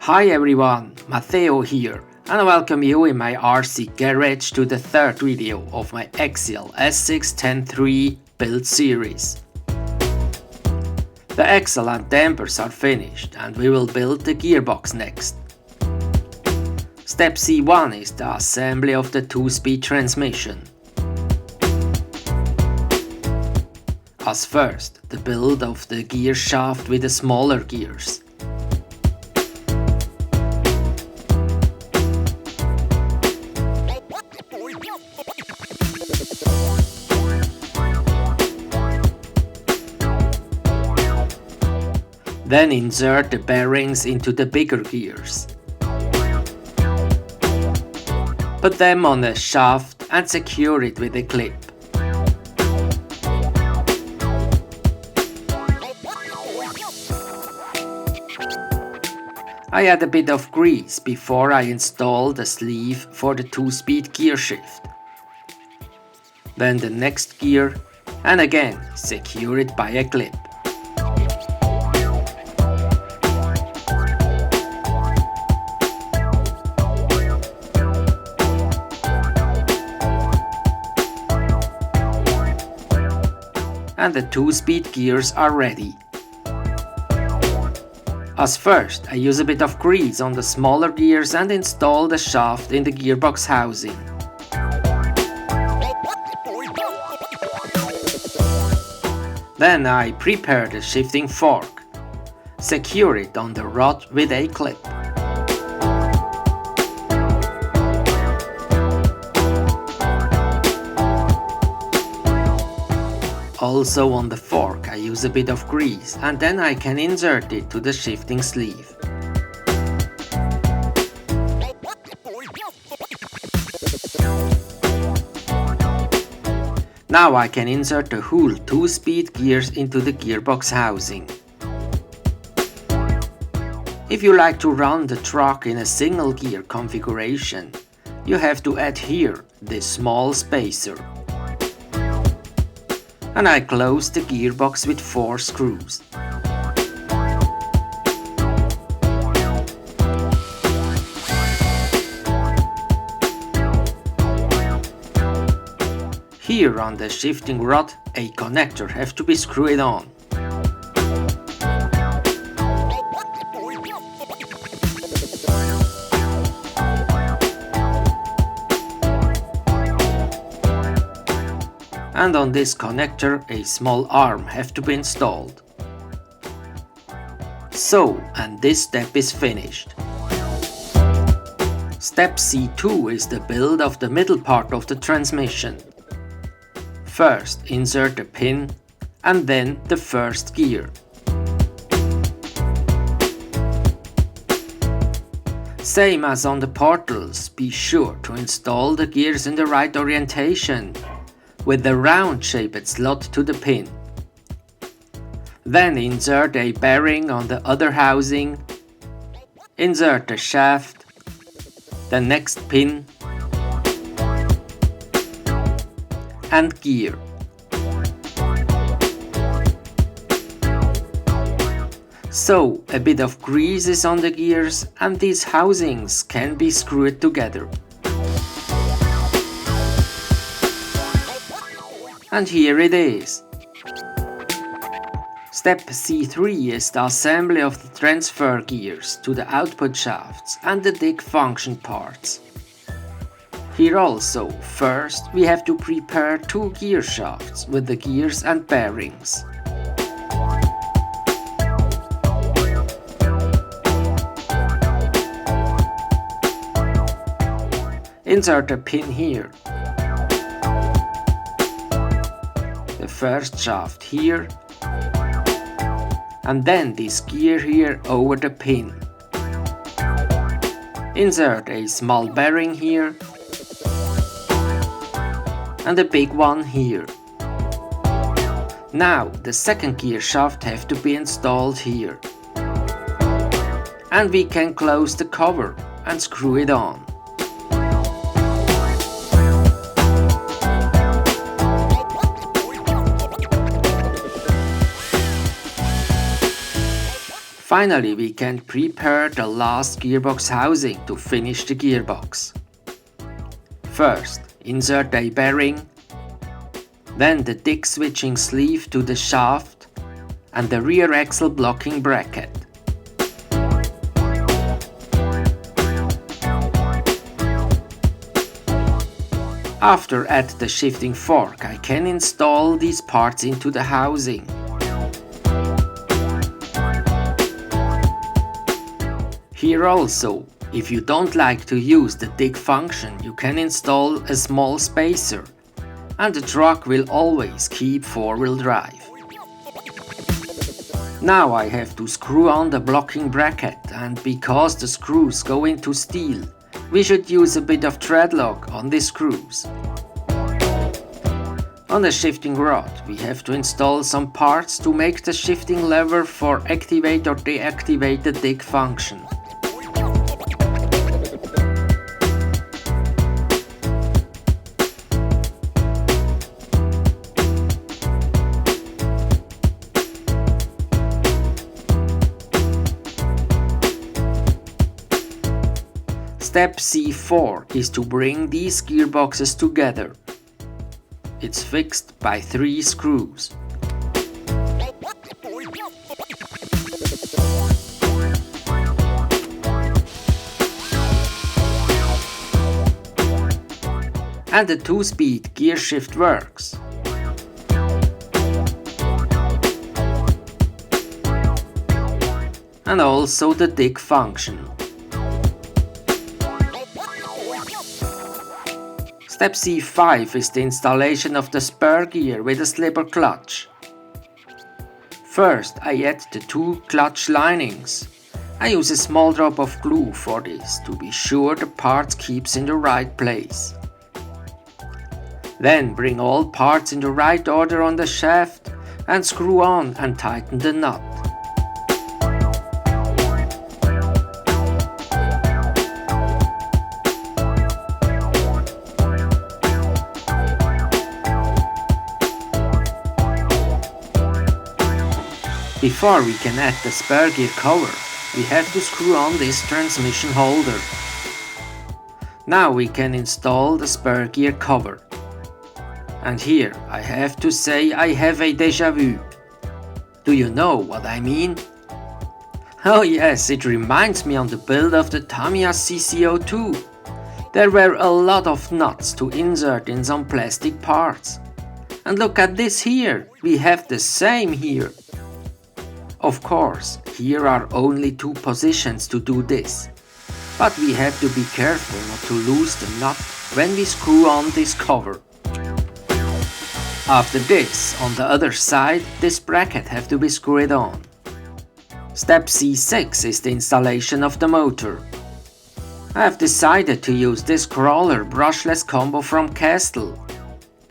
Hi everyone, Matteo here, and I welcome you in my RC garage to the third video of my Axial SCX10 III build series. The axle and dampers are finished and we will build the gearbox next. Step C1 is the assembly of the 2-speed transmission. As first, the build of the gear shaft with the smaller gears. Then insert the bearings into the bigger gears. Put them on a shaft and secure it with a clip. I add a bit of grease before I install the sleeve for the 2-speed gearshift. Then the next gear, and again secure it by a clip. And the 2-speed gears are ready. As first, I use a bit of grease on the smaller gears and install the shaft in the gearbox housing. Then I prepare the shifting fork. Secure it on the rod with a clip. Also on the fork I use a bit of grease and then I can insert it to the shifting sleeve. Now I can insert the whole 2-speed gears into the gearbox housing. If you like to run the truck in a single gear configuration, you have to add here this small spacer. And I close the gearbox with 4 screws. Here on the shifting rod, a connector has to be screwed on. And on this connector a small arm has to be installed. So, and this step is finished. Step C2 is the build of the middle part of the transmission. First insert a pin and then the first gear. Same as on the portals, be sure to install the gears in the right orientation, with the round-shaped slot to the pin. Then insert a bearing on the other housing, insert the shaft, the next pin, and gear. So, a bit of grease is on the gears and these housings can be screwed together. And here it is. Step C3 is the assembly of the transfer gears to the output shafts and the dig function parts. Here also, first we have to prepare 2 gear shafts with the gears and bearings. Insert a pin here. The first shaft here, and then this gear here over the pin. Insert a small bearing here, and a big one here. Now the second gear shaft has to be installed here. And we can close the cover and screw it on. Finally, we can prepare the last gearbox housing to finish the gearbox. First, insert a bearing, then the dick switching sleeve to the shaft and the rear axle blocking bracket. After add the shifting fork, I can install these parts into the housing. Here also, if you don't like to use the dig function, you can install a small spacer, and the truck will always keep four-wheel drive. Now I have to screw on the blocking bracket, and because the screws go into steel, we should use a bit of thread lock on the screws. On the shifting rod, we have to install some parts to make the shifting lever for activate or deactivate the dig function. Step C4 is to bring these gearboxes together. It's fixed by 3 screws. And the 2-speed gear shift works. And also the dig function. Step C5 is the installation of the spur gear with a slipper clutch. First, I add the 2 clutch linings. I use a small drop of glue for this to be sure the part keeps in the right place. Then bring all parts in the right order on the shaft and screw on and tighten the nut. Before we can add the spur gear cover, we have to screw on this transmission holder. Now we can install the spur gear cover. And here I have to say I have a déjà vu. Do you know what I mean? Oh yes, it reminds me on the build of the Tamiya CC02. There were a lot of nuts to insert in some plastic parts. And look at this here, we have the same here. Of course, here are only 2 positions to do this, but we have to be careful not to lose the nut when we screw on this cover. After this, on the other side, this bracket have to be screwed on. Step C6 is the installation of the motor. I have decided to use this crawler brushless combo from Castle.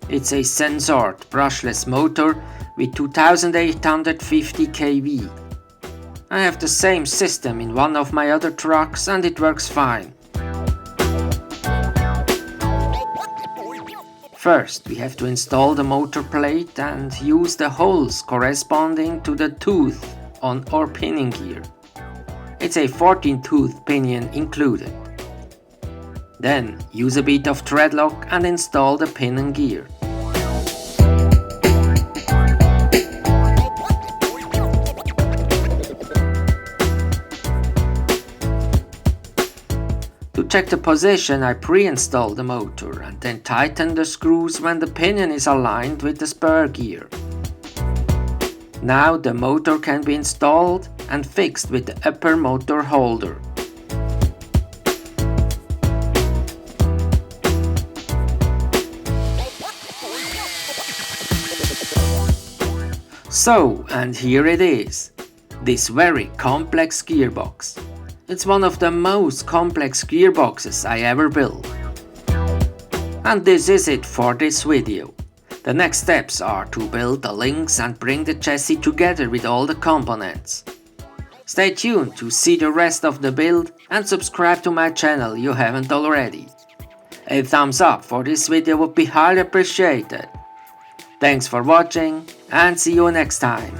It's a sensored brushless motor with 2850 kV. I have the same system in one of my other trucks and it works fine. First, we have to install the motor plate and use the holes corresponding to the tooth on our pinion gear. It's a 14-tooth pinion included. Then, use a bit of thread lock and install the pinion gear. To check the position, I pre-install the motor and then tighten the screws when the pinion is aligned with the spur gear. Now the motor can be installed and fixed with the upper motor holder. So, and here it is, this very complex gearbox. It's one of the most complex gearboxes I ever built. And this is it for this video. The next steps are to build the links and bring the chassis together with all the components. Stay tuned to see the rest of the build and subscribe to my channel if you haven't already. A thumbs up for this video would be highly appreciated. Thanks for watching and see you next time.